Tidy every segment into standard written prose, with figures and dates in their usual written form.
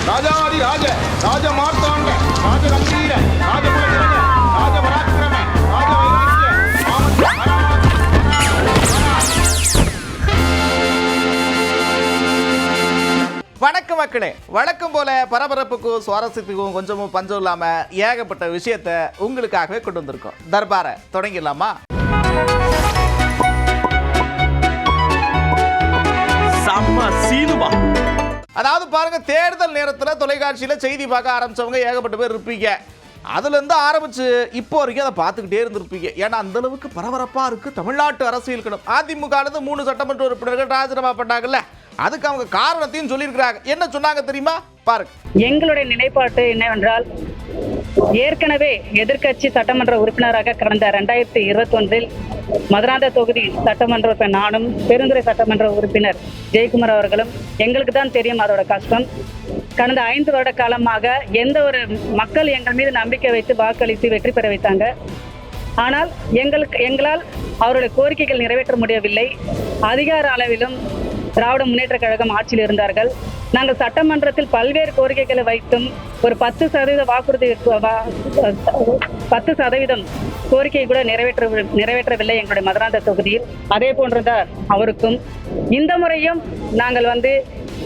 ராஜாதி ராஜ ராஜ மார்த்தாண்ட ராஜ கம்பீர ராஜ புலகிரக ராஜ பராக்கிரம ராஜ வைராக்கிய வணக்கம் மக்களே. வழக்கம் போல பரபரப்புக்கும் சுவாரஸ்யத்துக்கும் கொஞ்சமும் பஞ்சம் இல்லாம ஏகப்பட்ட விஷயத்தை உங்களுக்காகவே கொண்டு வந்திருக்கோம். தர்பாரை தொடங்கிடலாமா? அதாவது பாருங்க, தேர்தல் நேரத்தில் தொலைக்காட்சியில் செய்தி பார்க்க ஆரம்பிச்சவங்க ஏகப்பட்ட பேர் இருப்பீங்க. அதுலேருந்து ஆரம்பிச்சு இப்போ வரைக்கும் அதை பார்த்துக்கிட்டே இருந்திருப்பீங்க. ஏன்னா அந்த அளவுக்கு பரபரப்பாக இருக்குது தமிழ்நாட்டு அரசியல். அதிமுக 3 சட்டமன்ற உறுப்பினர்கள் ராஜினாமா பண்ணாங்கல்ல, அதுக்கு அவங்க காரணத்தையும் சொல்லியிருக்கிறாங்க. என்ன சொன்னாங்க தெரியுமா? பாருங்க. எங்களுடைய நிலைப்பாட்டு என்னவென்றால், ஏற்கனவே எதிர்க்கட்சி சட்டமன்ற உறுப்பினராக கடந்த 2021 மதுராந்த தொகுதி சட்டமன்ற உறுப்பினர் நானும், பெருந்துறை சட்டமன்ற உறுப்பினர் ஜெயக்குமார் அவர்களும், எங்களுக்கு தான் தெரியும் அதோட கஷ்டம். கடந்த 5 வருட காலமாக எந்த ஒரு மக்கள் எங்கள் மீது நம்பிக்கை வைத்து வாக்களித்து வெற்றி பெற வைத்தாங்க. ஆனால் எங்களால் அவருடைய கோரிக்கைகள் நிறைவேற்ற முடியவில்லை. அதிகார அளவிலும் திராவிட முன்னேற்ற கழகம் ஆட்சியில் இருந்தார்கள். நாங்கள் சட்டமன்றத்தில் பல்வேறு கோரிக்கைகளை வைத்தும் ஒரு 10% வாக்குறுதி 10% கோரிக்கை கூட நிறைவேற்றவில்லை எங்களுடைய மதுராந்த தொகுதியில். அதே போன்றுதான் அவருக்கும். இந்த முறையும் நாங்கள்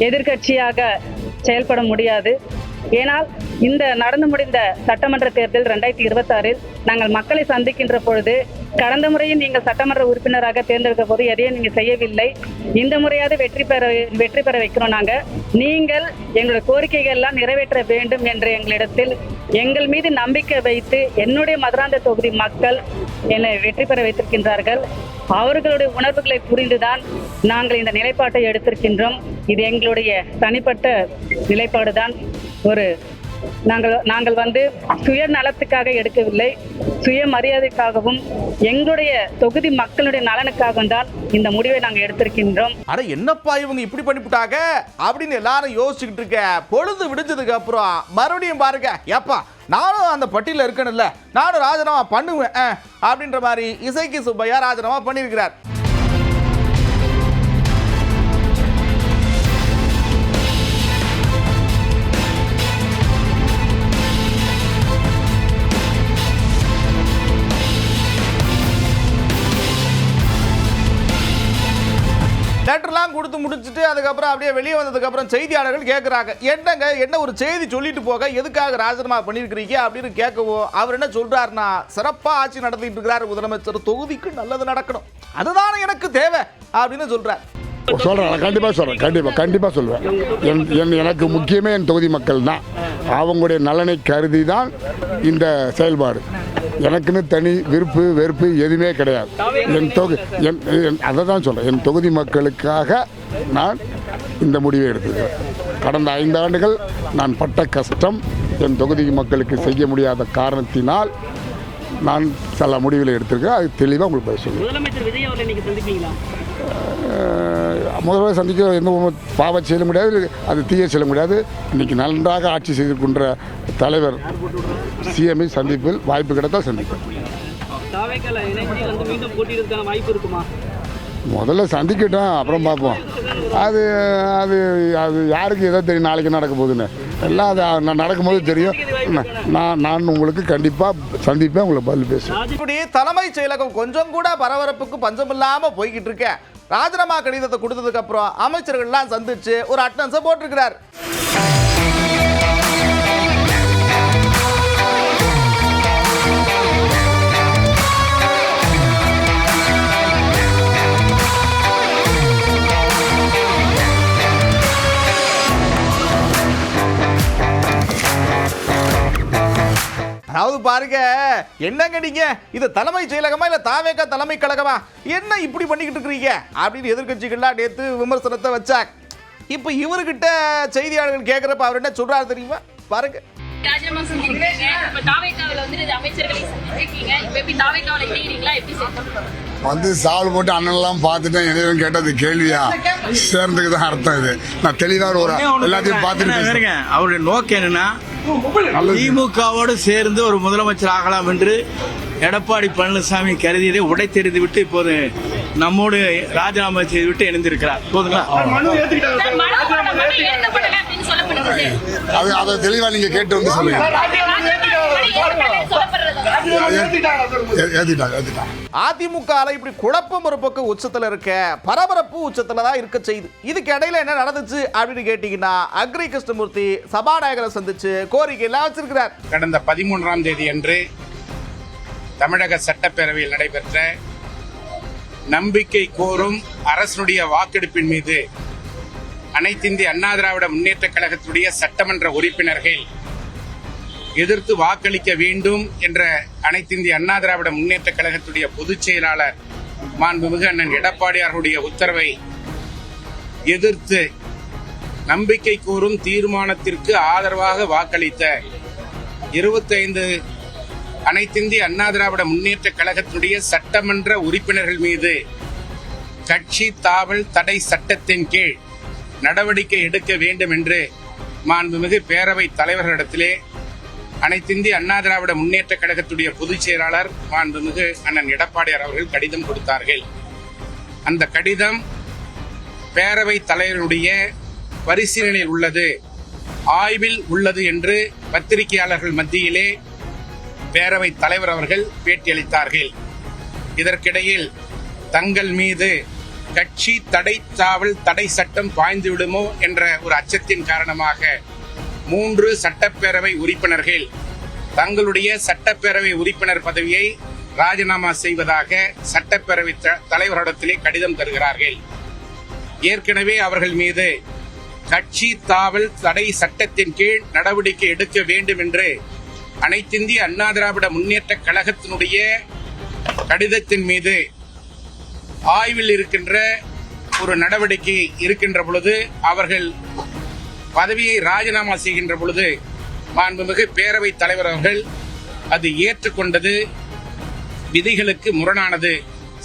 எதிர்க்கட்சியாக செயல்பட முடியாது. ஏனால் இந்த நடந்து முடிந்த சட்டமன்ற தேர்தல் 2026 நாங்கள் மக்களை சந்திக்கின்ற பொழுது, கடந்த முறையும் நீங்கள் சட்டமன்ற உறுப்பினராக தேர்ந்தெடுக்க போது எதையும் நீங்கள் செய்யவில்லை, இந்த முறையாவது வெற்றி பெற வைக்கிறோம். நீங்கள் எங்களுடைய கோரிக்கைகள் எல்லாம் நிறைவேற்ற வேண்டும் என்று எங்களிடத்தில் எங்கள் மீது நம்பிக்கை வைத்து என்னுடைய மதுராந்த தொகுதி மக்கள் என்னை வெற்றி பெற வைத்திருக்கின்றார்கள். அவர்களுடைய உணர்வுகளை புரிந்துதான் நாங்கள் இந்த நிலைப்பாட்டை எடுத்திருக்கின்றோம். இது எங்களுடைய தனிப்பட்ட நிலைப்பாடு தான். நாங்கள் சுயநலத்துக்காக எடுக்கவில்லை, சுயமரியாதைக்காகவும் எங்களுடைய தொகுதி மக்களுடைய நலனுக்காகவும் தான் இந்த முடிவை நாங்கள் எடுத்திருக்கின்றோம். அட என்னப்பா இவங்க இப்படி பண்ணிவிட்டாங்க அப்படின்னு எல்லாரும் யோசிச்சுக்கிட்டு இருக்க. பொழுது விடிஞ்சதுக்கு அப்புறம் மறுபடியும் பாருங்க, ஏப்பா நானும் அந்த பட்டியலில் இருக்கணும்ல, நானும் ராஜினாமா பண்ணுவேன் அப்படின்ற மாதிரி இசைக்கு சுப்பையா ராஜினாமா பண்ணியிருக்கிறார். லெட்டர்லாம் கொடுத்து முடிச்சுட்டு அதுக்கப்புறம் அப்படியே வெளியே வந்ததுக்கப்புறம் செய்தியாளர்கள் கேட்குறாங்க, என்ன ஒரு செய்தி சொல்லிட்டு போக எதுக்காக ராஜினாமா பண்ணியிருக்கிறீங்க அப்படின்னு கேட்கவும் அவர் என்ன சொல்கிறாருன்னா, சிறப்பாக ஆட்சி நடத்திட்டு இருக்கிறார் முதலமைச்சர், தொகுதிக்கு நல்லது நடக்கணும், அதுதானே எனக்கு தேவை அப்படின்னு சொல்கிறார். சொல்கிறேன், கண்டிப்பாக சொல்லுவேன். எனக்கு முக்கியமே என் தொகுதி மக்கள் தான். அவங்களுடைய நலனை கருதி தான் இந்த செயல்பாடு. எனக்குன்னு தனி விருப்பு வெறுப்பு எதுவுமே கிடையாது. அதை தான் சொல்கிறேன், என் தொகுதி மக்களுக்காக நான் இந்த முடிவை எடுத்துக்கிறேன். கடந்த 5 ஆண்டுகள் நான் பட்ட கஷ்டம் என் தொகுதி மக்களுக்கு செய்ய முடியாத காரணத்தினால் நான் சில முடிவுகளை எடுத்திருக்கேன். அது தெளிவாக உங்களுக்கு பதில் சொல்லுவேன். முதல்வர் சந்திக்க எந்த பாவ செய்ய முடியாது, அது தீய செய்ய முடியாது. இன்றைக்கி நன்றாக ஆட்சி செய்திருக்கின்ற தலைவர் சிஎம்ஐ சந்திப்பில் வாய்ப்பு கிடைத்தால் சந்திப்பேன். முதல்ல சந்திக்கட்டும், அப்புறம் பார்ப்போம். அது அது அது யாருக்கு எதோ தெரியும் நாளைக்கு நடக்க போகுதுன்னு. எல்லாம் அது நடக்கும்போது தெரியும். நான் உங்களுக்கு கண்டிப்பாக சந்திப்பேன், உங்களுக்கு பதில் பேசுவேன். இப்படி தலைமைச் செயலகம் கொஞ்சம் கூட பரபரப்புக்கு பஞ்சம் இல்லாமல் போய்கிட்டு இருக்கேன். ராஜினாமா கடிதத்தை கொடுத்ததுக்கு அப்புறம் அமைச்சர்கள்லாம் சந்திச்சு ஒரு அட்டன்ஸை போட்டிருக்கிறார். அதாவது பாருங்க, என்னங்க நீங்க இது தலைமை செயலகமா இல்ல தாவேக தலைமை கழகமா, என்ன இப்படி பண்ணிக்கிட்டு இருக்கீங்க அப்படின்னு எதிர்கட்சிகள்லாம் நேற்று விமர்சனத்தை வச்சாங்க. இப்போ இவர்கிட்ட செய்தியாளர்கள் கேட்குறப்ப அவர் என்ன சொல்றாரு தெரியுமா? பாருங்க. சாவல் போட்டு அண்ணன்லாம் பார்த்துட்டேன், எதையும் கேட்டது கேள்வியா சேர்ந்துக்கு தான் அர்த்தம். இது நான் தெளிவாக ஒரு எல்லாத்தையும் பார்த்துட்டு அவருடைய நோக்கம் என்னன்னா, திமுகவோடு சேர்ந்து ஒரு முதலமைச்சர் ஆகலாம் என்று எடப்பாடி பழனிசாமி கருதியதை உடைத்தெறிந்து விட்டு இப்போது நம்மோடு ராஜினாமா செய்துவிட்டு இணைந்திருக்கிறார். போதுங்களா? அதை தெளிவா நீங்க கேட்டு வந்து சொல்லுங்க. அதிமுக இப்படி குழப்பம் ஒரு பக்கம் உச்சத்துல இருக்க, பரபரப்பு உச்சத்துல தான் இருக்க செய்யுது. இதுக்கு இடையில என்ன நடந்துச்சு அப்படின்னு கேட்டீங்கன்னா, அக்ரி கிருஷ்ணமூர்த்தி சபாநாயகரை சந்திச்சு கோரிக்கை எல்லாம் வச்சிருக்கிறார். கடந்த 13ஆம் தேதி அன்று தமிழக சட்டப்பேரவையில் நடைபெற்ற நம்பிக்கை கோரும் அரசுடைய வாக்கெடுப்பின் மீது அனைத்திந்திய அண்ணா திராவிட முன்னேற்ற கழகத்துடைய சட்டமன்ற உறுப்பினர்கள் எதிர்த்து வாக்களிக்க வேண்டும் என்ற அனைத்திந்திய அண்ணா திராவிட முன்னேற்ற கழகத்துடைய பொதுச் செயலாளர் மாண்புமிகு அண்ணன் எடப்பாடியாருடைய உத்தரவை எதிர்த்து நம்பிக்கை கோரும் தீர்மானத்திற்கு ஆதரவாக வாக்களித்த 25 அனைத்திந்திய அண்ணா திராவிட முன்னேற்ற கழகத்துடைய சட்டமன்ற உறுப்பினர்கள் மீது கட்சி தாவல் தடை சட்டத்தின் கீழ் நடவடிக்கை எடுக்க வேண்டும் என்று மாண்புமிகு பேரவை தலைவர்களிடத்திலே அனைத்திந்திய அண்ணா திராவிட முன்னேற்ற கழகத்துடைய பொதுச் செயலாளர் மாண்புமிகு அண்ணன் எடப்பாடியார் அவர்கள் கடிதம் கொடுத்தார்கள். அந்த கடிதம் பேரவை தலைவருடைய பரிசீலனையில் உள்ளது, ஆய்வில் உள்ளது என்று பத்திரிகையாளர்கள் மத்தியிலே பேரவை தலைவர் அவர்கள் பேட்டியளித்தார்கள். இதற்கிடையில் தங்கள் மீது கட்சி தடை சட்டம் பாய்ந்து விடுமோ என்ற ஒரு அச்சத்தின் காரணமாக 3 சட்டப்பேரவை உறுப்பினர்கள் தங்களுடைய சட்டப்பேரவை உறுப்பினர் பதவியை ராஜினாமா செய்வதாக சட்டப்பேரவை தலைவரிடத்திலே கடிதம் தருகிறார்கள். ஏற்கனவே அவர்கள் மீது கட்சி தாவல் தடை சட்டத்தின் கீழ் நடவடிக்கை எடுக்க வேண்டும் என்று அனைத்திந்திய அண்ணா திராவிட முன்னேற்ற கழகத்தினுடைய கடிதத்தின் மீது ஆய்வில் இருக்கின்ற ஒரு நடவடிக்கை இருக்கின்ற பொழுது அவர்கள் பதவியை ராஜினாமா செய்கின்ற பொழுது மாண்புமிகு பேரவை தலைவர் அவர்கள் அது ஏற்றுக்கொண்டது விதிகளுக்கு முரணானது,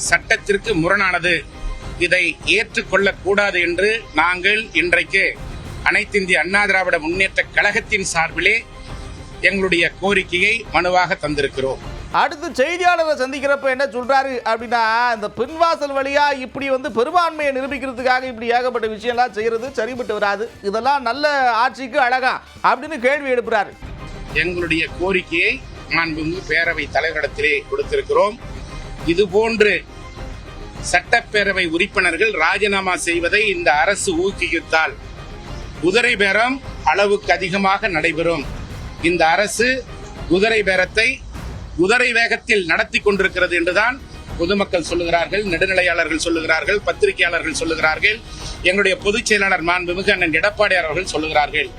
சட்டத்திற்கு முரணானது, இதை ஏற்றுக்கொள்ளக்கூடாது என்று நாங்கள் இன்றைக்கு அனைத்திந்திய அண்ணா திராவிட முன்னேற்ற கழகத்தின் சார்பிலே எங்களுடைய கோரிக்கையை மனுவாக தந்திருக்கிறோம். அடுத்து செய்தியாளரை சந்திக்கிறப்ப என்ன சொல்றாரு அப்படின்னா, இந்த பின்வாசல் வழியா இப்படி பெரும்பான்மையை நிரூபிக்கிறதுக்காக இப்படி ஏகப்பட்ட விஷயம்லாம் செய்யறது சரிபட்டு வராது, இதெல்லாம் நல்ல ஆட்சிக்கு அழகா அப்படின்னு கேள்வி எழுப்புறாரு. எங்களுடைய கோரிக்கையை மாண்புமிகு பேரவை தலைவரிடத்திலே கொடுத்திருக்கிறோம். இதுபோன்று சட்டப்பேரவை உறுப்பினர்கள் ராஜினாமா செய்வதை இந்த அரசு ஊக்குவித்தால் குதிரை பேரம் அளவுக்கு அதிகமாக நடைபெறும். இந்த அரசு குதிரை பேரத்தை குதிரை வேகத்தில் நடத்தி கொண்டிருக்கிறது என்றுதான் பொதுமக்கள் சொல்லுகிறார்கள், நடுநிலையாளர்கள் சொல்லுகிறார்கள், பத்திரிகையாளர்கள் சொல்லுகிறார்கள், எங்களுடைய பொதுச் செயலாளர் மாண்புமிகு அண்ணன் எடப்பாடியார் அவர்கள் சொல்லுகிறார்கள்.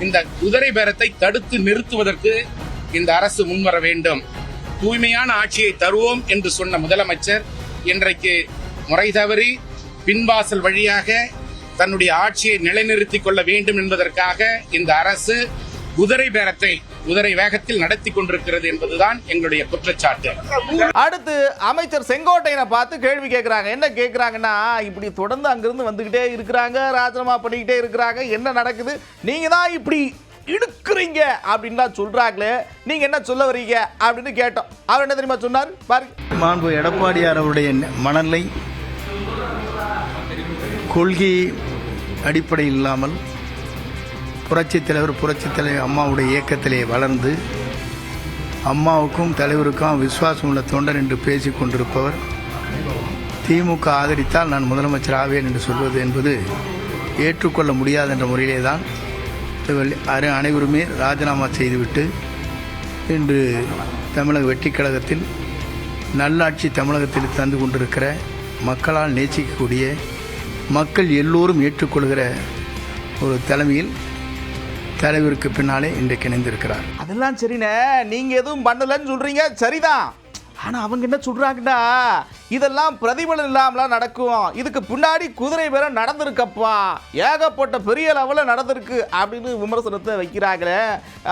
இந்த குதிரை பேரத்தை தடுத்து நிறுத்துவதற்கு இந்த அரசு முன்வர வேண்டும். தூய்மையான ஆட்சியை தருவோம் என்று சொன்ன முதலமைச்சர் இன்றைக்கு முறை தவறி பின்வாசல் வழியாக தன்னுடைய ஆட்சியை நிலைநிறுத்திக் கொள்ள வேண்டும் என்பதற்காக இந்த அரசு குதிரை பேரத்தை குதிரை வேகத்தில் நடத்தி கொண்டிருக்கிறது என்பதுதான் எங்களுடைய குற்றச்சாட்டு. அடுத்து அமைச்சர் செங்கோட்டையனை பார்த்து கேள்வி கேட்கிறாங்க. என்ன கேட்கிறாங்கன்னா, இப்படி தொடர்ந்து அங்கிருந்து வந்துகிட்டே இருக்கிறாங்க, ராஜினாமா பண்ணிக்கிட்டே இருக்கிறாங்க, என்ன நடக்குது, நீங்க தான் இப்படி இடுக்குறீங்க அப்படின்லாம் சொல்றாங்களே, நீங்க என்ன சொல்ல வரீங்க அப்படின்னு கேட்டோம். அவர் என்ன தெரியுமா சொன்னார் பாருங்க. மாண்பு எடப்பாடியார் அவருடைய மனநிலை கொள்கை அடிப்படை இல்லாமல் புரட்சித் தலைவர் அம்மாவுடைய இயக்கத்திலே வளர்ந்து அம்மாவுக்கும் தலைவருக்கும் விசுவாசம் உள்ள தொண்டர் என்று பேசிக் கொண்டிருப்பவர் திமுக ஆதரித்தால் நான் முதலமைச்சர் ஆவேன் என்று சொல்வது என்பது ஏற்றுக்கொள்ள முடியாது என்ற முறையிலே தான் அனைவருமே ராஜினாமா செய்துவிட்டு இன்று தமிழக வெற்றிக் கழகத்தில் நல்லாட்சி தமிழகத்தில் தந்து கொண்டிருக்கிற மக்களால் நேசிக்கக்கூடிய மக்கள் எல்லோரும் ஏற்றுக்கொள்கிற ஒரு தலைமையில் தலைவருக்கு பின்னாலே இன்றைக்கு இணைந்திருக்கிறார். அதெல்லாம் சரிண்ணே, நீங்க எதுவும் பண்ணலன்னு சொல்றீங்க, சரிதான். ஆனா அவங்க என்ன சொல்றாங்கன்னா, இதெல்லாம் பிரதிபலன் இல்லாமலாம் நடக்கும், இதுக்கு பின்னாடி குதிரை பேர நடந்திருக்கப்பா, ஏகப்பட்ட பெரிய லெவலில் நடந்திருக்கு அப்படின்னு விமர்சனத்தை வைக்கிறாங்களே,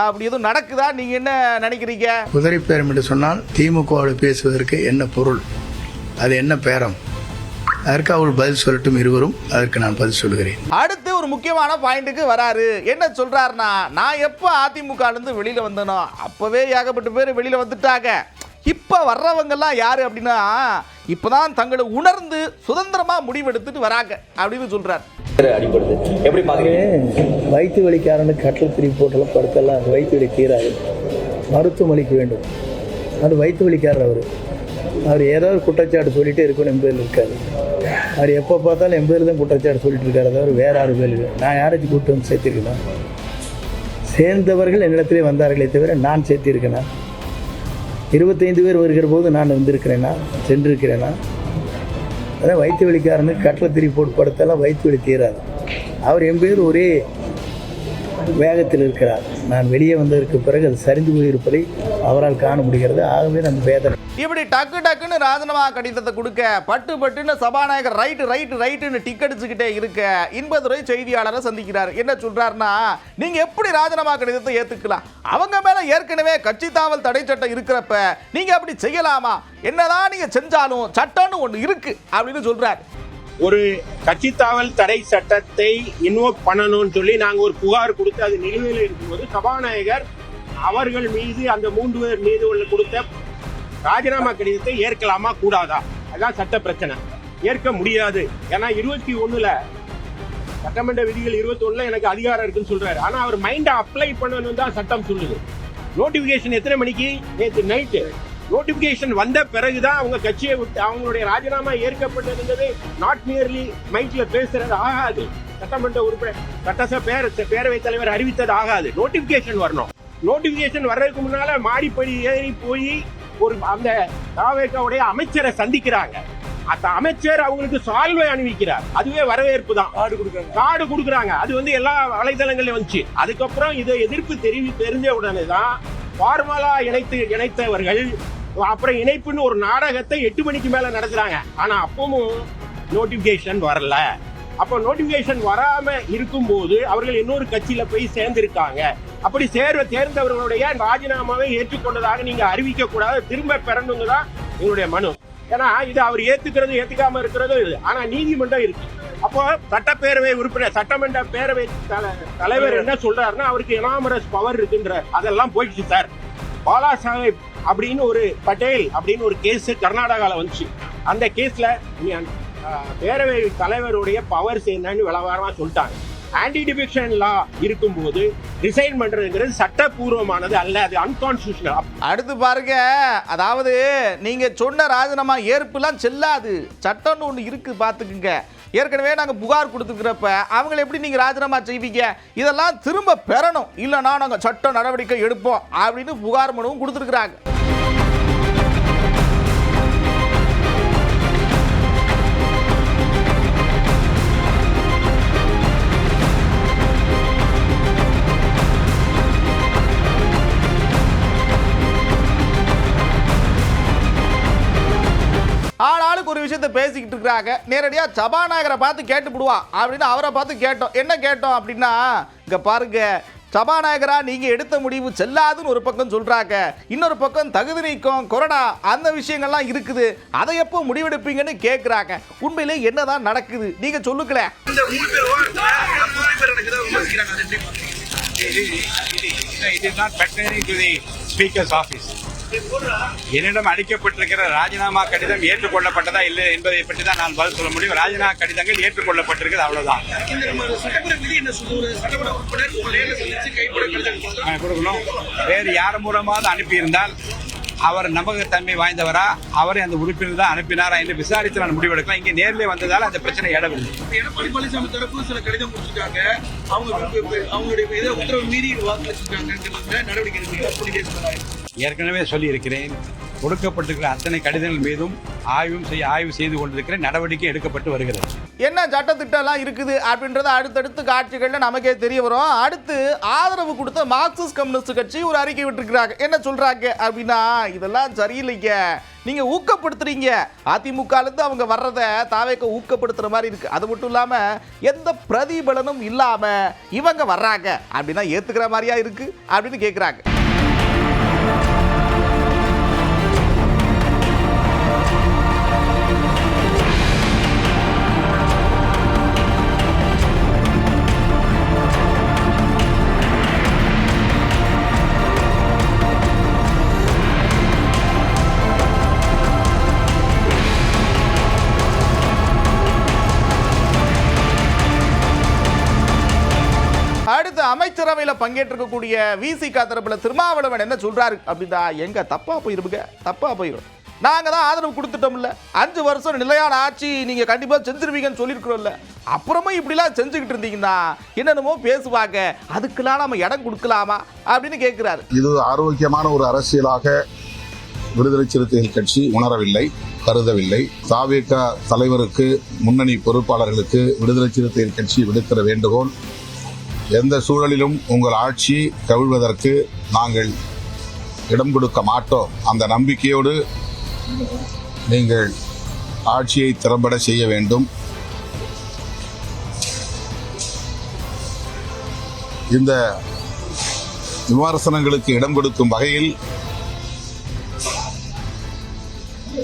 அப்படி எதுவும் நடக்குதா, நீங்க என்ன நினைக்கிறீங்க? குதிரை பேரம் என்று சொன்னால் திமுகவோடு பேசுவதற்கு என்ன பொருள், அது என்ன பேரம், அதற்கு அவர் பதில் சொல்லட்டும் இருவரும், அதற்கு நான் பதில் சொல்லுகிறேன். அடுத்து ஒரு முக்கியமான பாயிண்ட்டுக்கு வராரு. என்ன சொல்றாருன்னா, நான் எப்போ அதிமுக இருந்து வெளியில வந்தனோ அப்பவே ஏகப்பட்ட பேர் வெளியில வந்துட்டாங்க, இப்ப வர்றவங்கெல்லாம் யாரு அப்படின்னா இப்பதான் தங்களை உணர்ந்து சுதந்திரமா முடிவெடுத்துட்டு வராங்க அப்படின்னு சொல்றாரு. அடிப்படுது எப்படி பாக்குறீங்க? வயிற்று வலிக்காரனுக்கு கட்டில் திரி போட்டெல்லாம் படுத்தெல்லாம் வயிற்று வலி தீராது, மருத்துவம் அளிக்க வேண்டும். அது வயிற்று வலிக்காரர் அவர் ஏதாவது குற்றச்சாட்டு சொல்லிகிட்டே இருக்கணும், எம்பேரில் இருக்காரு. அவர் எப்போ பார்த்தாலும் எம்பேரில் தான் குற்றச்சாட்டு சொல்லிட்டு இருக்காரு, அதாவது வேறு 6 பேர். நான் யாராச்சும் கூப்பிட்டு வந்து சேர்த்திருக்கேனா? சேர்ந்தவர்கள் என்னிடத்திலே வந்தார்களே தவிர நான் சேர்த்திருக்கேனா? 25 பேர் வருகிற போது நான் வந்திருக்கிறேனா, சென்றிருக்கிறேனா? அதான் வயிற்று வலிக்காரனுக்கு கட்டில் திரி போட்டு படுத்தெல்லாம் வயிற்று வலி தீராது. அவர் எம்பேர் ஒரே வேகத்தில் இருக்கிறார். நான் வெளியே வந்ததற்கு பிறகு அது சரிந்து போயிருப்பதை அவரால் காண முடிகிறது. ஆகவே அந்த வேதனை. இப்படி டக்கு டக்குன்னு ராஜினாமா கடிதத்தை கொடுக்க பட்டுன்னு சபாநாயகர் ரைட்டுன்னு டிக் அடிச்சுக்கிட்டே இருக்க இன்பதுரை செய்தியாளரை சந்திக்கிறார். என்ன சொல்றாருன்னா, நீங்க எப்படி ராஜினாமா கடிதத்தை ஏத்துக்கலாம்? அவங்க மேல ஏற்கனவே கட்சி தாவல் தடை சட்டம் இருக்கிறப்ப நீங்க அப்படி செய்யலாமா? என்னதான் நீங்க செஞ்சாலும் சட்டம்னு ஒண்ணு இருக்கு அப்படின்னு சொல்றாரு. ஒரு கட்சி தாவல் தடை சட்டத்தை இன்வோக் பண்ணணும்னு சொல்லி நாங்க ஒரு புகார் கொடுத்து அது நிலுவையில் இருக்கும்போது சபாநாயகர் அவர்கள் மீது அந்த 3 பேர் மீது உள்ள கொடுத்த ராஜினாமா கடிதத்தை ஏற்கலாமா கூடாதா? அதான் சட்ட பிரச்சனை. ஏற்க முடியாது. ஏன்னா 21ல சட்டமன்ற விதிகள் 21ல எனக்கு அதிகாரம் இருக்குன்னு சொல்றாரு. ஆனா அவர் மைண்டை அப்ளை பண்ணணும் தான் சட்டம் சொல்லுது. நோட்டிபிகேஷன் எத்தனை மணிக்கு? நேற்று நைட்டு நோட்டிபிகேஷன் வந்த பிறகுதான் அவங்க கட்சியை விட்டு அவங்களுடைய ராஜினாமா ஏற்கப்பட்டிருந்தது. நாட் நியர்லி மைக்ல பேசுறது ஆகாது. சட்டமன்ற உறுப்பினர் சட்டசபை பேரவைத் தலைவர் அறிவித்தது ஆகாது. நோட்டிபிகேஷன் வரணும். நோட்டிபிகேஷன் வர்றதுக்கு முன்னால மாடிப்படி ஏறி போய் ஒரு அந்த தாவேக்காவுடைய அமைச்சரை சந்திக்கிறாங்க. அந்த அமைச்சர் அவங்களுக்கு சால்வை அணிவிக்கிறார். அதுவே வரவேற்பு தான். கார்டு கொடுக்குறாங்க. அது வந்து எல்லா வலைதளங்கள்ல வந்துச்சு. அதுக்கப்புறம் இதை எதிர்ப்பு தெரிஞ்ச உடனே தான் ஃபார்மலா இணைத்தவர்கள் அப்புறம் இணைப்புன்னு ஒரு நாடகத்தை 8 மணிக்கு மேல நடத்துறாங்க. ஆனா அப்பவும் நோட்டிபிகேஷன் வரல. அப்ப நோட்டிபிகேஷன் வராம இருக்கும்போது அவர்கள் இன்னொரு கட்சியில போய் சேர்ந்திருக்காங்க. அப்படி தேர்ந்தவர்களுடைய ராஜினாமாவை ஏற்றுக்கொண்டதாக நீங்க அறிவிக்க கூடாது, திரும்ப பெறணுங்க தான் எங்களுடைய மனு. ஏன்னா இது அவர் ஏத்துக்காம இருக்கிறது இது. ஆனா நீதிமன்றம் இருக்கு. அப்போ சட்டப்பேரவை உறுப்பினர் சட்டமன்ற பேரவை தலைவர் என்ன சொல்றாருன்னா அவருக்கு எனாமரஸ் பவர் இருக்குன்ற அதெல்லாம் போயிடுச்சு சார். பாலா சாஹேப் அப்படின்னு ஒரு பட்டேல் அப்படின்னு ஒரு கேஸ் கர்நாடகாவில் வந்துச்சு. அந்த கேஸ்ல பேரவை தலைவருடைய பவர்ஸ் என்னன்னு விளவாரமா சொல்லிட்டாங்க. ஆன்டி டிஃபெக்ஷன் லா இருக்கும்போது ரிசைன் பண்றதுங்கிறது சட்டபூர்வமானது அல்ல, அது அன்கான்ஸ்டிடியூஷனல். அடுத்து பாருங்க, அதாவது நீங்க சொன்ன ராஜினாமா ஏற்புலாம் செல்லாது, சட்டம்னு ஒன்று இருக்கு பார்த்துக்குங்க. ஏற்கனவே நாங்கள் புகார் கொடுத்துருக்கிறப்ப அவங்களை எப்படி நீங்கள் ராஜினாமா செய்வீங்க? இதெல்லாம் திரும்ப பெறணும், இல்லைனா நாங்கள் சட்ட நடவடிக்கை எடுப்போம் அப்படின்னு புகார் மனுவும் கொடுத்துருக்குறாங்க. ஆளாளுக்கு ஒரு விஷயத்தை பேசிக்கிட்டு இருக்கிறாங்க. நேரடியாக சபாநாயகரை பார்த்து கேட்டுவிடுவா அப்படின்னு அவரை பார்த்து கேட்டோம். என்ன கேட்டோம் அப்படின்னா, இங்கே பாருங்க சபாநாயகரா நீங்கள் எடுத்த முடிவு செல்லாதுன்னு ஒரு பக்கம் சொல்கிறாங்க, இன்னொரு பக்கம் தகுதி நீக்கம் கொரோனா அந்த விஷயங்கள்லாம் இருக்குது, அதை எப்போ முடிவெடுப்பீங்கன்னு கேட்குறாங்க. உண்மையிலே என்னதான் நடக்குது நீங்கள் சொல்லுங்களேன். என்னிடம் அளிக்கப்பட்டிருக்கிற ராஜினாமா கடிதம் ஏற்றுக்கொள்ளப்பட்டதா இல்லை என்பதை பற்றி தான் நான் பதில் சொல்ல முடியும். ராஜினாமா கடிதங்கள் ஏற்றுக்கொள்ளப்பட்டிருக்கிறது, அவ்வளவுதான். கொடுக்கணும். வேறு யார் மூலமாவது அனுப்பியிருந்தால் அவர் நம்பகத்தன்மை வாய்ந்தவரா, அவரை அந்த உறுப்பினர் தான் அனுப்பினாரா என்று விசாரித்து நான் முடிவெடுக்கலாம். இங்கே நேரிலே வந்ததால் அந்த பிரச்சனை இடவில்லை. எடப்பாடி பழனிசாமி தரப்பு சில கடிதம் கொடுத்துருக்காங்க, அவங்களுடைய உத்தரவு மீறி வாக்களிச்சிருக்காங்க, நடவடிக்கை ஏற்கனவே சொல்லியிருக்கிறேன். கொடுக்கப்பட்டிருக்கிற அத்தனை கடிதங்கள் மீதும் ஆய்வு செய்து கொண்டிருக்கிறேன். நடவடிக்கை எடுக்கப்பட்டு வருகிறது. என்ன சட்டத்திட்டம்லாம் இருக்குது அப்படின்றத அடுத்தடுத்து காட்சிகளில் நமக்கே தெரிய வரும். அடுத்து ஆதரவு கொடுத்த மார்க்சிஸ்ட் கம்யூனிஸ்ட் கட்சி ஒரு அறிக்கை விட்டுருக்கிறாங்க. என்ன சொல்றாங்க அப்படின்னா, இதெல்லாம் சரியில்லைங்க, நீங்க ஊக்கப்படுத்துறீங்க. அதிமுகலேருந்து அவங்க வர்றதை தாவேக்க ஊக்கப்படுத்துற மாதிரி இருக்கு. அது மட்டும் இல்லாம எந்த பிரதிபலனும் இல்லாம இவங்க வர்றாங்க அப்படின்னா ஏத்துக்கிற மாதிரியா இருக்கு அப்படின்னு கேட்கிறாங்க. அடுத்து அமைச்சரவையில் பங்கேற்றிருக்கக்கூடிய விசிக தரப்புல திருமாவளவன் என்ன சொல்றாரு அப்படின்னா, எங்க தப்பா போயிரும், நாங்க தான் ஆதரவு கொடுத்துட்டோம்ல, 5 வருஷம் நிலையான ஆட்சி நீங்க கண்டிப்பா செஞ்சிருவீங்கன்னு சொல்லியிருக்கிறோம்ல, அப்புறமா இப்படிலாம் செஞ்சுக்கிட்டு இருந்தீங்கன்னா என்னென்னமோ பேசுவாங்க, அதுக்கெல்லாம் நம்ம இடம் கொடுக்கலாமா அப்படின்னு கேட்கிறாரு. இது ஆரோக்கியமான ஒரு அரசியலாக விடுதலை சிறுத்தைகள் கட்சி உணரவில்லை, கருதவில்லை. தாவேகா தலைவருக்கு, முன்னணி பொறுப்பாளர்களுக்கு விடுதலை சிறுத்தைகள் கட்சி விடுக்கிற வேண்டுகோள், எந்த சூழலிலும் உங்கள் ஆட்சி கவிழ்வதற்கு நாங்கள் இடம் கொடுக்க மாட்டோம். அந்த நம்பிக்கையோடு நீங்கள் ஆட்சியை திறம்பட செய்ய வேண்டும். இந்த விமர்சனங்களுக்கு இடம் கொடுக்கும் வகையில்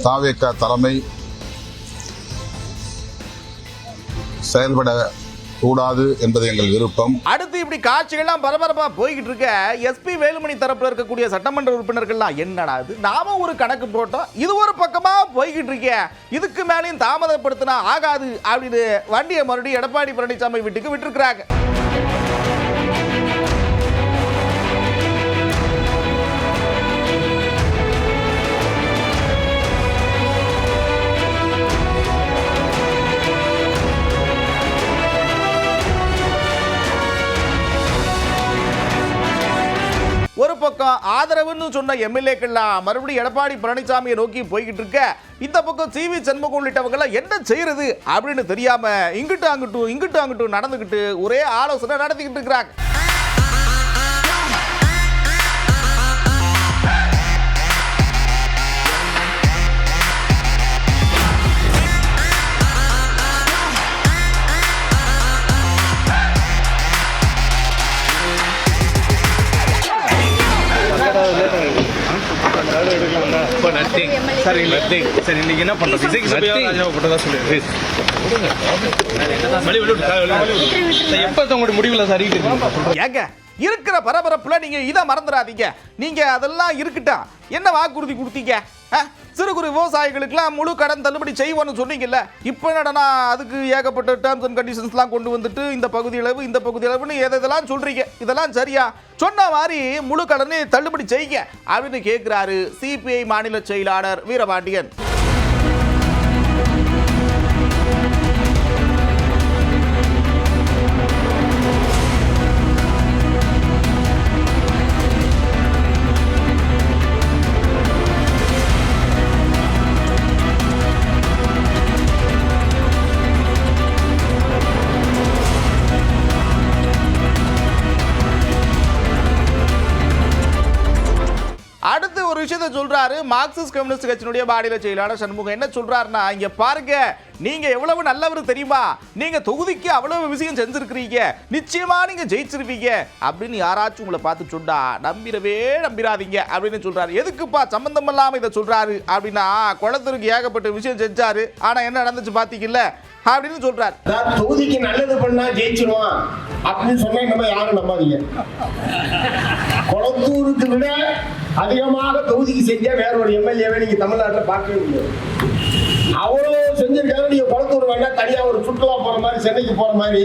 தாவேகா தலைமை செயல்பட கூடாது என்பது எங்கள் விருப்பம். அடுத்து இப்படி காட்சிகள்லாம் பரபரப்பா போய்கிட்டு இருக்க எஸ்பி வேலுமணி தரப்புல இருக்கக்கூடிய சட்டமன்ற உறுப்பினர்கள்லாம் என்னடா இது, நாம ஒரு கணக்கு போட்டோம், இது ஒரு பக்கமா போய்கிட்டு இருக்க, இதுக்கு மேலேயும் தாமதப்படுத்தினா ஆகாது அப்படின்னு வண்டியை மறுபடியும் எடப்பாடி பழனிசாமி வீட்டுக்கு விட்டுருக்கிறாங்க. ஒரு பக்கம் ஆதரவுன்னு சொன்ன எம்எல்ஏக்கள்லாம் மறுபடியும் எடப்பாடி பழனிசாமியை நோக்கி போய்கிட்டு இருக்க, இந்த பக்கம் சிவி சண்முகம் உள்ளிட்டவங்க என்ன செய்யறது அப்படின்னு தெரியாம இங்கிட்டு அங்கிட்டும் நடந்துகிட்டு ஒரே ஆலோசனை நடத்திக்கிட்டு இருக்கிறாங்க. இருக்கிற பரபரப்புல நீங்க இதை மறந்துடாதீங்க. நீங்க அதெல்லாம் இருக்கட்டும், என்ன வாக்குறுதி கொடுத்தீங்க? சிறு குறு விவசாயிகளுக்குலாம் முழு கடன் தள்ளுபடி செய்வோன்னு சொன்னீங்கல்ல, இப்போ என்னடா அதுக்கு ஏகப்பட்ட டேர்ம்ஸ் அண்ட் கண்டிஷன்ஸ்லாம் கொண்டு வந்துட்டு இந்த பகுதி அளவுன்னு எதெல்லாம் சொல்றீங்க, இதெல்லாம் சரியா? சொன்ன மாதிரி முழு கடனை தள்ளுபடி செய்யுங்க அப்படின்னு கேட்கிறாரு சிபிஐ மாநில செயலாளர் வீரபாண்டியன். அடுத்து ஒரு விஷயத்தை சொல்றாரு மார்க்சிஸ்ட் கம்யூனிஸ்ட் கட்சியினுடைய மாநில செயலாளர் சண்முகம். என்ன சொல்றாருன்னா, இங்க பாருங்க, நீங்க எவ்வளவு நல்லவர் தெரியுமா, நீங்க தொகுதிக்கு அவ்வளவு விஷயம் செஞ்சிருக்கிறீங்க, நிச்சயமா நீங்க ஜெயிச்சிருவீங்க அப்படின்னு யாராச்சும் உங்களை பார்த்து சொன்னா நம்பிராதீங்க அப்படின்னு சொல்றாரு. எதுக்குப்பா சம்பந்தம் இல்லாம இதை சொல்றாரு அப்படின்னா, குளத்தூருக்கு ஏகப்பட்ட விஷயம் செஞ்சாரு, ஆனா என்ன நடந்துச்சு பாத்தீங்கல்ல அப்படின்னு சொல்றாரு. தொகுதிக்கு நல்லது பண்ணா ஜெயிச்சிருவான் அப்படின்னு சொன்னா நம்ம யாரும் நம்பாதீங்க. குளத்தூருக்கு விட அதிகமாக தொகுதிக்கு செஞ்ச வேற ஒரு எம்எல்ஏவை நீங்க தமிழ்நாட்டில் பார்க்கவே முடியாது. அவ்வளோ செஞ்சிருக்காரு. நீங்க குளத்தூர் வேண்டாம், தனியா ஒரு சுற்றுலா போற மாதிரி, சென்னைக்கு போற மாதிரி,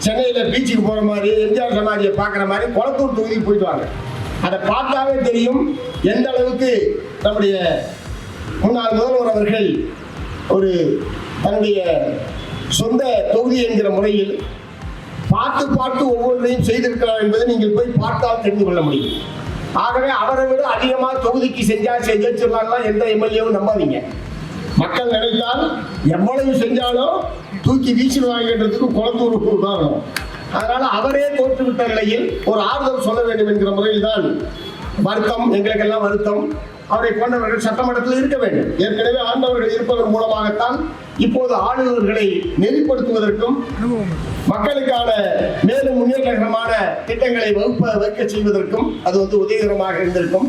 சென்னையில பீச்சுக்கு போற மாதிரி, எம்ஜிஆர் சமாதியை பார்க்குற மாதிரி குளத்தூர் தொகுதிக்கு போயிட்டு வாங்க. அதை பார்த்தாவே தெரியும் எந்த அளவுக்கு நம்முடைய முன்னாள் முதல்வர் அவர்கள் ஒரு தன்னுடைய சொந்த தொகுதி என்கிற முறையில் பார்த்து ஒவ்வொன்றையும் செய்திருக்கிறார் என்பதை நீங்கள் போய் பார்த்தால் தெரிந்து கொள்ள முடியும். ஆகவே அவரை விட அதிகமாக தொகுதிக்கு செஞ்சிடலாம் எந்த எம்எல்ஏவும் நம்பாதீங்க. மக்கள் நினைத்தால் எவ்வளவு செஞ்சாலும் தூக்கி வீசிடுவாங்கன்றதுக்கு குளத்தூர் உதாரணம். அதனால அவரே தோற்றுவிட்ட நிலையில் ஒரு ஆறுதல் சொல்ல வேண்டும் என்கிற முறையில் தான் வருத்தம், எங்களுக்கெல்லாம் வருத்தம். அவரை போன்றவர்கள் சட்டமன்றத்தில் இருக்க வேண்டும். ஏற்கனவே ஆண்டவர்கள் இருப்பதன் மூலமாகத்தான் இப்போது ஆளுநர்களை நெறிப்படுத்துவதற்கும் மக்களுக்கான மேலும் முன்னேற்றகரமான திட்டங்களை வைக்க செய்வதற்கும் அது உதவிகரமாக இருந்திருக்கும்.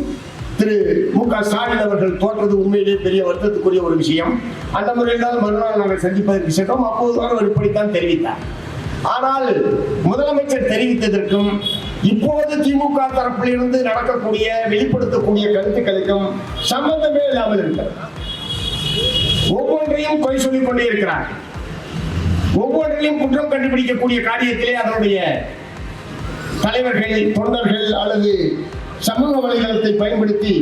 திரு மு.க. ஸ்டாலின் அவர்கள் தோற்றது உண்மையிலே பெரிய வருத்தத்துக்குரிய ஒரு விஷயம். அந்த முறையில் தான் மறுநாள் நாங்கள் சந்திப்பதற்கு சென்றோம். அப்போது அவர் இப்படித்தான் தெரிவித்தார். ஆனால் முதலமைச்சர் தெரிவித்ததற்கும் இப்போது திமுக தரப்பில் இருந்து நடக்கக்கூடிய வெளிப்படுத்தக்கூடிய கருத்துக்களுக்கும் சம்பந்தமே இல்லாமல் இருக்கிறது. ஒவ்வொன்றையும் பொய் சொல்லிக் கொண்டே இருக்கிறார். ஒவ்வொன்றையும் குற்றம் கண்டுபிடிக்கக்கூடிய காரியத்திலே அதனுடைய தலைவர்கள், தொண்டர்கள் அல்லது சமூக வலைதளத்தை பயன்படுத்தி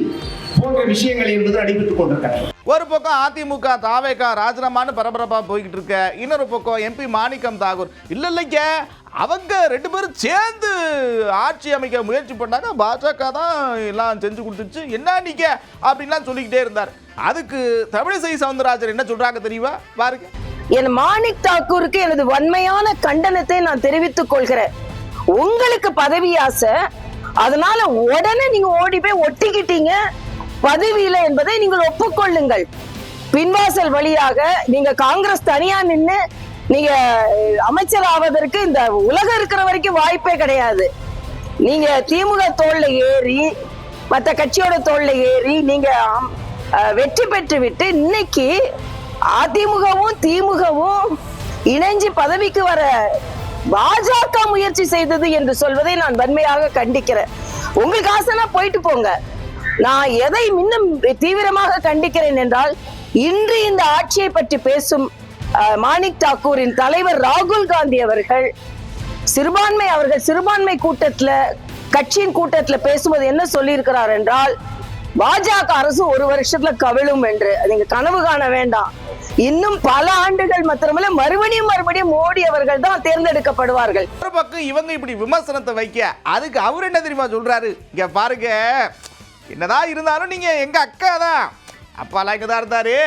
போன்ற விஷயங்கள் என்பது நடைபெற்றுக் கொண்டிருக்கிறது. ஒரு பக்கம் அதிமுக தாவேகா ராஜினாமான்னு பரபரப்பா போய்கிட்டு இருக்க, இன்னொரு பக்கம் எம்பி மாணிக்கம் தாகூர் இல்லைங்க அவங்க 2 பேரும் சேர்ந்து ஆட்சி அமைக்க முயற்சி பண்ணாங்க, பாஜக தான் எல்லாம் செஞ்சு கொடுத்துச்சு, என்ன நீங்க அப்படின்லாம் சொல்லிக்கிட்டே இருந்தார். அதுக்கு தமிழிசை சவுந்தரராஜன் என்ன சொல்றாங்க தெரியுமா? பாருங்க. என் மாணிக் தாக்கூருக்கு எனது வன்மையான கண்டனத்தை நான் தெரிவித்துக் கொள்கிறேன். உங்களுக்கு பதவி ஆசை, அதனால உடனே நீங்க ஓடி போய் ஒட்டிக்கிட்டீங்க பதவியில என்பதை நீங்கள் ஒப்புக்கொள்ளுங்கள். பின்வாசல் வழியாக நீங்க காங்கிரஸ் தனியா நின்று நீங்க அமைச்சர் ஆவதற்கு இந்த உலகம் இருக்கிற வரைக்கும் வாய்ப்பே கிடையாது. நீங்க திமுக தோல்ல ஏறி மற்ற கட்சியோட தோல்ல ஏறி நீங்க வெற்றி பெற்று விட்டு இன்னைக்கு அதிமுகவும் திமுகவும் இணைஞ்சு பதவிக்கு வர பாஜக முயற்சி செய்தது என்று சொல்வதை நான் வன்மையாக கண்டிக்கிறேன். உங்களுக்கு ஆசைனா போயிட்டு போங்க. நான் எதை இன்னும் தீவிரமாக கண்டிக்கிறேன் என்றால், இன்று இந்த ஆட்சியை பற்றி பேசும் மாணிக் தாக்கூரின் தலைவர் ராகுல் காந்தி அவர்கள் சிறுபான்மை கூட்டத்துல, கட்சியின் கூட்டத்துல பேசும்போது என்ன சொல்லி இருக்கிறார் என்றால், பாஜக அரசு 1 வருஷத்துல கவிழும் என்று. நீங்க கனவு காண வேண்டாம். இன்னும் பல ஆண்டுகள் மாத்திரமல்ல, மறுபடியும் மோடி அவர்கள் தான் தேர்ந்தெடுக்கப்படுவார்கள். ஒரு பக்கம் இவங்க இப்படி விமர்சனத்தை வைக்க, அதுக்கு அவர் என்ன தெரியுமா சொல்றாரு? இங்க பாருங்க, என்னதான் இருந்தாலும் நீங்க எங்க அக்கா தான், அப்பாலாம் இங்க தான் இருந்தாரு,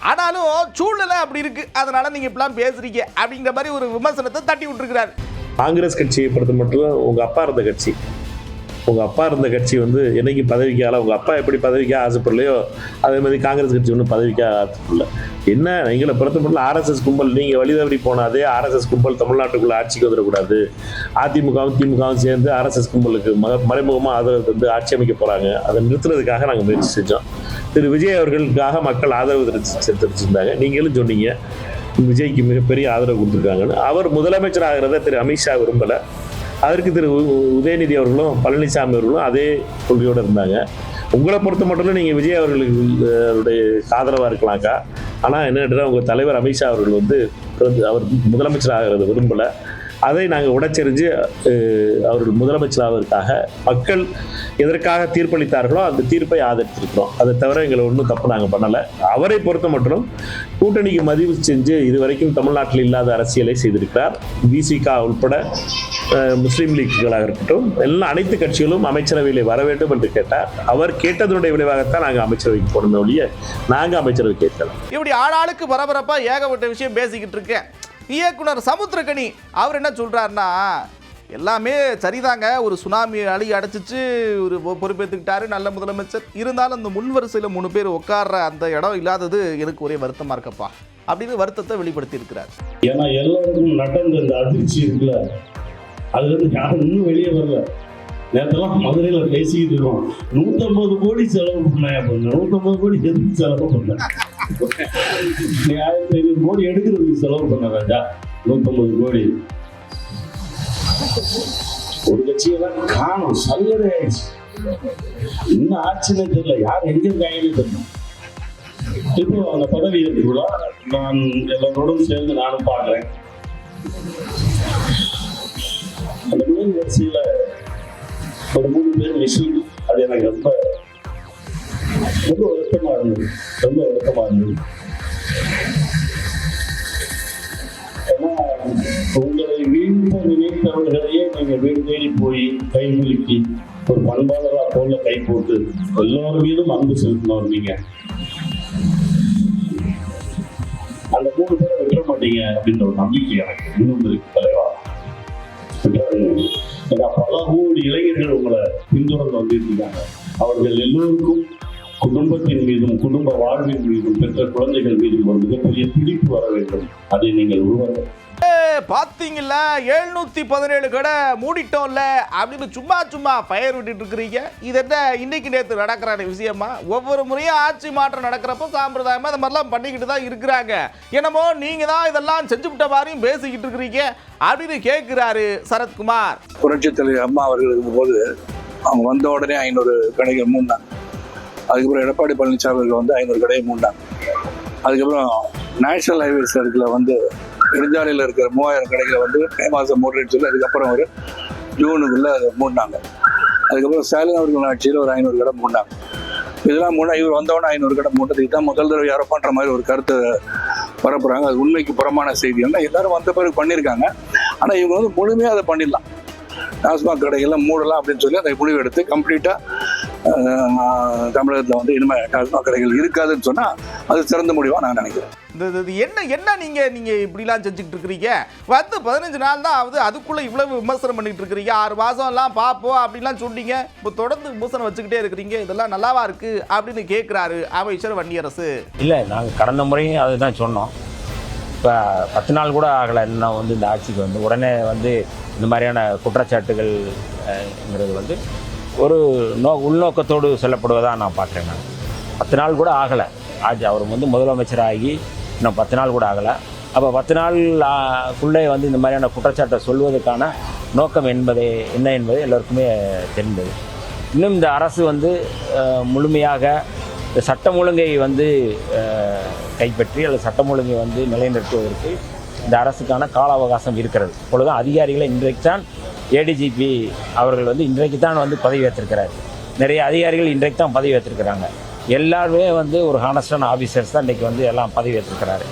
ஆனாலும் சூழ்நிலை அப்படி இருக்கு, அதனால நீங்க இப்பெல்லாம் பேசுறீங்க அப்படிங்கிற மாதிரி ஒரு விமர்சனத்தை தட்டி விட்டுருக்கிறாரு. காங்கிரஸ் கட்சியை பொறுத்த மட்டும் உங்க அப்பா இருந்த கட்சி, வந்து என்னைக்கு பதவிக்கால உங்கள் அப்பா எப்படி பதவிக்காக ஆசைப்படலையோ அதே மாதிரி காங்கிரஸ் கட்சி ஒன்றும் பதவிக்காக ஆசைப்படல. என்ன எங்களை பொறுத்த மட்டும் ஆர்எஸ்எஸ் கும்பல், நீங்கள் வழி தவறி போனாதே ஆர்எஸ்எஸ் கும்பல் தமிழ்நாட்டுக்குள்ளே ஆட்சிக்கு வந்துடக்கூடாது. அதிமுகவும் திமுகவும் சேர்ந்து ஆர்எஸ்எஸ் கும்பலுக்கு மறைமுகமாக ஆதரவு தந்து ஆட்சி அமைக்க போகிறாங்க. அதை நிறுத்துறதுக்காக நாங்கள் முயற்சி செஞ்சோம். திரு விஜய் அவர்களுக்காக மக்கள் ஆதரவு தெரிவிச்சிருந்தாங்க. நீங்களும் சொன்னீங்க விஜய்க்கு மிகப்பெரிய ஆதரவு கொடுத்துருக்காங்கன்னு. அவர் முதலமைச்சர் ஆகிறத திரு அமித்ஷா விரும்பலை. அதற்கு திரு உதயநிதி அவர்களும் பழனிசாமி அவர்களும் அதே கொள்கையோடு இருந்தாங்க. உங்களை பொறுத்த மட்டும் நீங்கள் விஜய் அவர்களுடைய ஆதரவாக இருக்கலாம்க்கா. ஆனால் என்ன, உங்கள் தலைவர் அமித்ஷா அவர்கள் அவர் முதலமைச்சர் ஆகிறது விரும்பலை. அதை நாங்கள் உடைச்செறிஞ்சு அவர்கள் முதலமைச்சர் ஆவதற்காக மக்கள் எதற்காக தீர்ப்பளித்தார்களோ அந்த தீர்ப்பை ஆதரித்திருக்கிறோம். அதை தவிர எங்களை ஒன்றும் தப்பு நாங்கள் பண்ணலை. அவரை பொறுத்த மட்டும் கூட்டணிக்கு மதிவு செஞ்சு இதுவரைக்கும் தமிழ்நாட்டில் இல்லாத அரசியலை செய்திருக்கிறார். விசிகா உட்பட முஸ்லீம் லீக்குகளாக இருக்கட்டும், எல்லாம் அனைத்து கட்சிகளும் அமைச்சரவையில் வர வேண்டும் என்று கேட்டார். அவர் கேட்டதனுடைய விளைவாகத்தான் நாங்கள் அமைச்சரவைக்கு போனோமே ஒழிய நாங்கள் அமைச்சரவை கேட்கலாம். இப்படி ஆளாளுக்கு பரபரப்பா ஏகப்பட்ட விஷயம் பேசிக்கிட்டு இருக்கேன். இயக்குனர் சமுத்திரகனி அவர் என்ன சொல்றாருன்னா, எல்லாமே சரிதாங்க, ஒரு சுனாமி அழி அடைச்சிச்சு, ஒரு பொறுப்பேற்றுக்கிட்டாரு, நல்ல முதலமைச்சர், இருந்தாலும் அந்த முன்வரிசையில் 3 பேர் உட்கார்ற அந்த இடம் இல்லாதது எனக்கு ஒரே வருத்தமா இருக்கப்பா அப்படின்னு வருத்தத்தை வெளிப்படுத்தி இருக்கிறார். ஏன்னா எல்லாருக்கும் நடந்த இந்த அதிர்ச்சி இருக்குல்ல, அதுல இருந்து யாரும் இன்னும் வெளியே வரல. நேரத்தெல்லாம் மதுரையில பேசிக்கிட்டு இருக்கோம், 150 கோடி செலவு பண்ணேன். 150 கோடி எதுக்கு செலவு பண்ண? 1500 கோடி எடுக்கிறதுக்கு செலவு பண்ண ராஜா. 150 கோடி ஒரு கட்சியெல்லாம் காணும், சல்லடை ஆயிடுச்சு. இன்னும் ஆட்சினே தெரியல, யார் எங்க இருக்காங்கன்னு தெரியல. இப்போ அந்த பதவி ஏற்றுக்குள்ள நான் எல்லாரோடும் சேர்ந்து நானும் பாக்குறேன். அந்த முதல் வரிசையில ஒரு 3 பேர் மிஷின், அது எனக்கு ரொம்ப வருத்தமா இருந்தது. ஏன்னா உங்களை வீழ்த்த நினைத்தவர்களையே நீங்க வீடு தேடி போய் கைகுலுக்கி ஒரு பண்பாளரா போல கை போட்டு எல்லோரும் மீதும் அன்பு செலுத்தினவர் நீங்க. அந்த 3 பேரை விட மாட்டீங்க அப்படின்ற ஒரு நம்பிக்கை எனக்கு இன்னும் இருக்கு தலைவா. பல கோடி இளைஞர்கள் உங்களை பின்தொடர்ந்து வந்துருக்காங்க. அவர்கள் எல்லோருக்கும் குடும்பத்தின் மீதும் குடும்ப வாழ்வின் மீதும் பெற்ற குழந்தைகள் மீதும் ஒரு மிகப்பெரிய பிடிப்பு வர வேண்டும். அதை நீங்கள் உருவாக்க பாத்தீங்கல்ல, 717 கடை மூடிட்டோம்ல அப்படின்னு சும்மா ஃபயர் விட்டுட்டு இருக்கிறீங்க. இது என்ன இன்னைக்கு நேற்று நடக்கிற விஷயமா? ஒவ்வொரு முறையும் ஆட்சி மாற்றம் நடக்கிறப்ப சாம்பிரதாயமா இந்த மாதிரிலாம் பண்ணிக்கிட்டு தான் இருக்கிறாங்க. என்னமோ நீங்க தான் இதெல்லாம் செஞ்சு விட்ட மாதிரியும் பேசிக்கிட்டு இருக்கிறீங்க அப்படின்னு கேட்கிறாரு சரத்குமார். புரட்சி தலைவர் அம்மா அவர்கள் இருக்கும்போது அவங்க வந்த உடனே 500 கடைகள் மூடினாங்க. அதுக்கப்புறம் எடப்பாடி பழனிசாமி அவர்கள் 500 கடையை மூடினாங்க. அதுக்கப்புறம் நேஷனல் ஹைவேஸ் இடத்துல நெடுஞ்சாலையில் இருக்கிற 3000 கடைகளை மே மாதம் மூடுறேன்னு சொல்லி அதுக்கப்புறம் ஒரு ஜூனுக்குள்ள அதை மூடினாங்க. அதுக்கப்புறம் ஸ்டாலின் அவர்கள் ஆட்சியில் ஒரு 500 கடை மூடினாங்க. இதெல்லாம் இவர் வந்தவொடனே 500 கடை மூட்டதுக்கு தான் முதல் தடவை யாரோ பண்ணுற மாதிரி ஒரு கருத்தை பரப்புறாங்க. அது உண்மைக்கு புறமான செய்தி. எல்லாரும் வந்த பிறகு பண்ணியிருக்காங்க. ஆனால் இவங்க வந்து முழுமையாக அதை பண்ணிடலாம், டாஸ்மாக் கடைகள்லாம் மூடலாம் அப்படின்னு சொல்லி அதை முடிவு எடுத்து கம்ப்ளீட்டாக தமிழகத்தில் வந்து இனிமேல் டாஸ்மாக் கடைகள் இருக்காதுன்னு சொன்னால் அது சிறந்த முடிவாக நான் நினைக்கிறேன். என்ன நீங்க இப்படிலாம் செஞ்சுக்கிட்டு இருக்கிறீங்க? 15 நாள் தான் ஆகுது, அதுக்குள்ள இவ்வளவு விமர்சனம் பண்ணிட்டு இருக்கிறீங்க. 6 மாசம் எல்லாம் பார்ப்போம் அப்படின்லாம் சொன்னீங்க. இப்போ தொடர்ந்து விமர்சனம் வச்சுக்கிட்டே இருக்கிறீங்க. இதெல்லாம் நல்லாவா இருக்கு அப்படின்னு கேட்கிறாரு அமைச்சர் வன்னியரசு. இல்லை, நாங்கள் கடந்த முறையும் அதுதான் சொன்னோம். இப்போ 10 நாள் கூட ஆகலை இன்னும் வந்து இந்த ஆட்சிக்கு வந்து உடனே வந்து இந்த மாதிரியான குற்றச்சாட்டுகள்ங்கிறது வந்து ஒரு உள்நோக்கத்தோடு சொல்லப்படுவதாக நான் பார்க்குறேன். நான் 10 நாள் கூட ஆகலை ஆட்சி, அவர் வந்து முதலமைச்சராகி இன்னும் 10 நாள் கூட ஆகலை. அப்போ 10 நாளுக்குள்ளே வந்து இந்த மாதிரியான குற்றச்சாட்டை சொல்வதற்கான நோக்கம் என்ன என்பது எல்லோருக்குமே தெரிந்தது. இன்னும் இந்த அரசு வந்து முழுமையாக இந்த சட்டம் ஒழுங்கை வந்து கைப்பற்றி அல்லது சட்டம் ஒழுங்கை வந்து நிலைநிறுத்துவதற்கு இந்த அரசுக்கான கால அவகாசம் இருக்கிறது. இப்பொழுதுதான் அதிகாரிகளை இன்றைக்கு தான் ஏடிஜிபி அவர்கள் வந்து இன்றைக்கு தான் வந்து பதவி ஏற்றிருக்கிறார். நிறைய அதிகாரிகள் இன்றைக்கு தான் பதவி ஏற்றிருக்கிறாங்க. எல்லாருமே வந்து ஒரு ஹானஸ்டான ஆஃபீஸர்ஸ் தான் இன்றைக்கி வந்து எல்லாம் பதவி ஏற்றிருக்கிறாரு.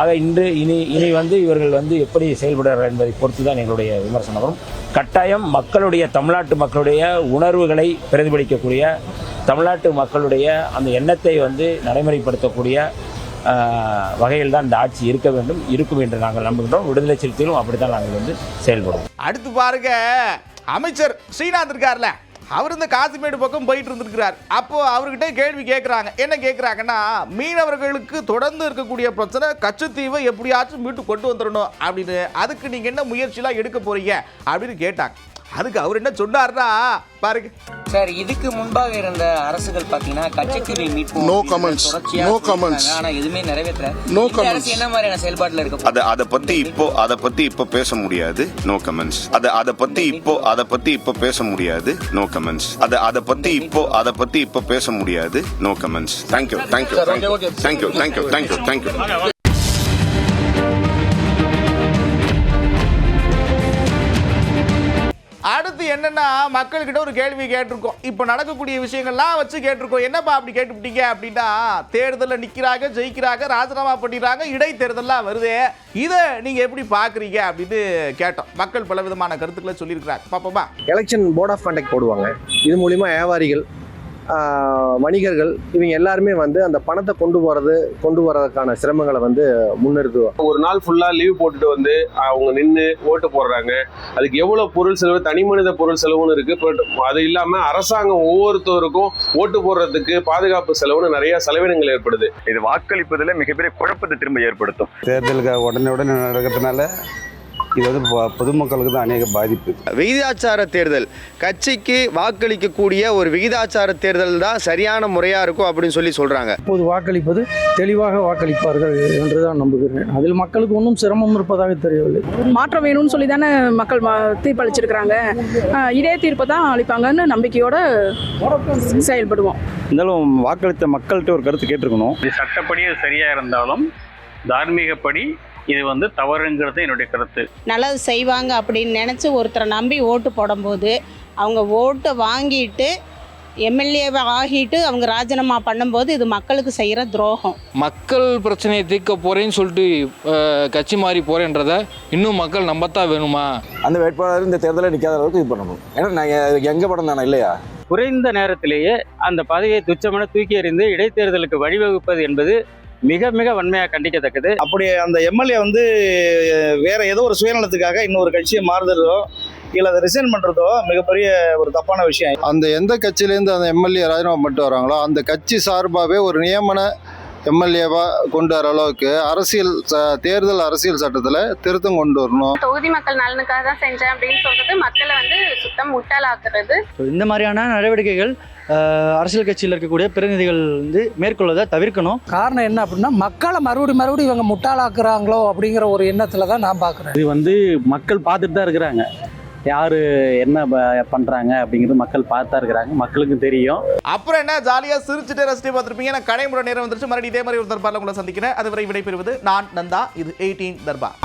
ஆக இனி வந்து இவர்கள் வந்து எப்படி செயல்படுறார்கள் என்பதை பொறுத்து தான் எங்களுடைய விமர்சனம் வரும். கட்டாயம் தமிழ்நாட்டு மக்களுடைய உணர்வுகளை பிரதிபலிக்கக்கூடிய, தமிழ்நாட்டு மக்களுடைய அந்த எண்ணத்தை வந்து நடைமுறைப்படுத்தக்கூடிய வகையில் தான் இந்த ஆட்சி இருக்கும் என்று நாங்கள் நம்புகின்றோம். விடுதலை சிறுத்தைகளும் அப்படித்தான் நாங்கள் வந்து செயல்படுவோம். அடுத்து பாருங்க, அமைச்சர் ஸ்ரீநாத் இருக்கார்ல, அவர் இந்த காசிமேடு பக்கம் போயிட்டு இருந்திருக்கிறார். அப்போ அவர்கிட்ட கேள்வி கேட்குறாங்க. என்ன கேட்குறாங்கன்னா, மீனவர்களுக்கு தொடர்ந்து இருக்கக்கூடிய பிரச்சனை கச்சத்தீவை எப்படியாச்சும் மீட்டு கொண்டு வந்துடணும் அப்படின்னு, அதுக்கு நீங்கள் என்ன முயற்சியெல்லாம் எடுக்க போறீங்க அப்படின்னு கேட்டாங்க. அதுக்கு அவர் என்ன சொன்னார்னா பாருங்க சார். இதுக்கு முன்பாக இருந்த அரசுகள் பாத்தீங்கன்னா கச்சத்தீவை மீட்போம், நோ கமெண்ட்ஸ், நோ கமெண்ட்ஸ், ஆனா எதுவுமே நிறைவேற்றல. நோ இந்த அரசு என்ன மாதிரியான செயல்பாட்டுல இருக்கு? அத பத்தி இப்போ பேச முடியாது. No comments. அத பத்தி இப்போ பேச முடியாது. No comments. அத பத்தி இப்போ பேச முடியாது. No comments. Thank you. அடுத்து என்னன்னா, மக்கள்கிட்ட ஒரு கேள்வி கேட்டிருக்கோம். இப்போ நடக்கக்கூடிய விஷயங்கள்லாம் வச்சு கேட்டிருக்கோம். என்னப்பா அப்படி கேட்டுவிட்டீங்க அப்படின்னா, தேர்தலில் நிற்கிறாங்க, ஜெயிக்கிறாங்க, ராஜினாமா பண்ணிடுறாங்க, இடைத்தேர்தலாம் வருது, இதை நீங்கள் எப்படி பார்க்குறீங்க அப்படின்னு கேட்டோம். மக்கள் பல விதமான கருத்துக்களை சொல்லியிருக்கிறாங்க. பாப்போமா. எலெக்ஷன் போர்ட் ஆஃப் கண்டக்ட் போடுவாங்க. இது மூலிமா வியாபாரிகள், வணிகர்கள் இவங்க எல்லாருமே வந்து அந்த பணத்தை கொண்டு வரதுக்கான சிரமங்களை வந்து முன்னிறுத்துவோம். ஒரு நாள் ஃபுல்லா லீவ் போட்டுட்டு வந்து அவங்க நின்று ஓட்டு போடுறாங்க. அதுக்கு எவ்வளவு பொருள் செலவு, தனி மனித பொருள் செலவுன்னு இருக்கு. அது இல்லாம அரசாங்கம் ஒவ்வொருத்தருக்கும் ஓட்டு போடுறதுக்கு பாதுகாப்பு செலவுன்னு நிறைய செலவினங்கள் ஏற்படுது. இது வாக்களிப்பதில் மிகப்பெரிய குழப்பத்தை திரும்ப ஏற்படுத்தும். தேர்தலுக்கு உடனே நடக்கிறதுனால இது வந்து பொதுமக்களுக்கு தான் அநேக பாதிப்பு. விகிதாச்சார தேர்தல், கட்சிக்கு வாக்களிக்கக்கூடிய ஒரு விகிதாச்சார தேர்தல் தான் சரியான முறையாக இருக்கும் அப்படின்னு சொல்கிறாங்க. இப்போது வாக்களிப்பது தெளிவாக வாக்களிப்பார்கள் என்றுதான் நம்புகிறேன். அதில் மக்களுக்கு ஒன்றும் சிரமம் இருப்பதாக தெரியவில்லை. மாற்றம் வேணும்னு சொல்லி தானே மக்கள் தீர்ப்பளிச்சிருக்கிறாங்க. இதே தீர்ப்பை தான் அளிப்பாங்கன்னு நம்பிக்கையோட செயல்படுவோம். இருந்தாலும் வாக்களித்த மக்கள்கிட்ட ஒரு கருத்து கேட்டிருக்கணும். இது சட்டப்படி அது சரியாக இருந்தாலும் தார்மீகப்படி இது வந்து தவறுங்கிறது என்னுடைய கருத்து. நல்லது செய்வாங்க அப்படின்னு நினச்சி ஒருத்தரை நம்பி ஓட்டு போடும்போது அவங்க ஓட்டை வாங்கிட்டு எம்எல்ஏவை ஆகிட்டு அவங்க ராஜினாமா பண்ணும்போது இது மக்களுக்கு செய்கிற துரோகம். மக்கள் பிரச்சனையை தீர்க்க போகிறேன்னு சொல்லிட்டு கட்சி மாறி போகிறேன்றதை இன்னும் மக்கள் நம்பத்தான் வேணுமா? அந்த வேட்பாளர் இந்த தேர்தலில் நிற்காத அளவுக்கு இது பண்ணணும். ஏன்னா நான் எங்கே படம் தானே இல்லையா? குறைந்த நேரத்திலேயே அந்த பதவியை துச்சமென தூக்கி எறிந்து இடைத்தேர்தலுக்கு வழிவகுப்பது என்பது மிக மிக வன்மையாக கண்டிக்கத்தக்கது. அப்படி அந்த எம்எல்ஏ வந்து வேற ஏதோ ஒரு சுயநலத்துக்காக இன்னொரு கட்சியை மாறுதலோ இல்லை அதை ரிசைன் பண்ணுறதோ மிகப்பெரிய ஒரு தப்பான விஷயம். அந்த எந்த கட்சியிலேருந்து அந்த எம்எல்ஏ ராஜினாமா பண்ணிட்டு வராங்களோ அந்த கட்சி சார்பாகவே ஒரு நியமன எம்எல்ஏவாக கொண்டு வர அளவுக்கு தேர்தல் அரசியல் சட்டத்தில் திருத்தம் கொண்டு வரணும். தொகுதி மக்கள் நலனுக்காக தான் செஞ்சேன் அப்படின்னு சொல்றது மக்களை வந்து சுத்தம் முட்டாளாக்குறது. இந்த மாதிரியான நடவடிக்கைகள் அரசியல் கட்சியில் இருக்கக்கூடிய பிரதிநிதிகள் வந்து மேற்கொள்வதை தவிர்க்கணும். காரணம் என்ன அப்படின்னா, மக்களை மறுபடியும் இவங்க முட்டாளாக்குறாங்களோ அப்படிங்கிற ஒரு எண்ணத்தில் தான் நான் பார்க்குறேன். இது வந்து மக்கள் பார்த்துட்டு தான் இருக்கிறாங்க. யார் என்ன பண்ணுறாங்க அப்படிங்கிறது மக்கள் பார்த்தா இருக்கிறாங்க, மக்களுக்கும் தெரியும். அப்புறம் என்ன, ஜாலியாக சிரிச்சுட்டு ரசிட்டு பார்த்துருப்பீங்க. நான் கடைமுறை நேரம் வந்துருச்சு. மறுபடியும் இதே மாதிரி ஒரு தர்பாரில் உங்களை சந்திக்கிறேன். அதுவரை விடைபெறுவது நான் நந்தா. இது 18 தர்பார்.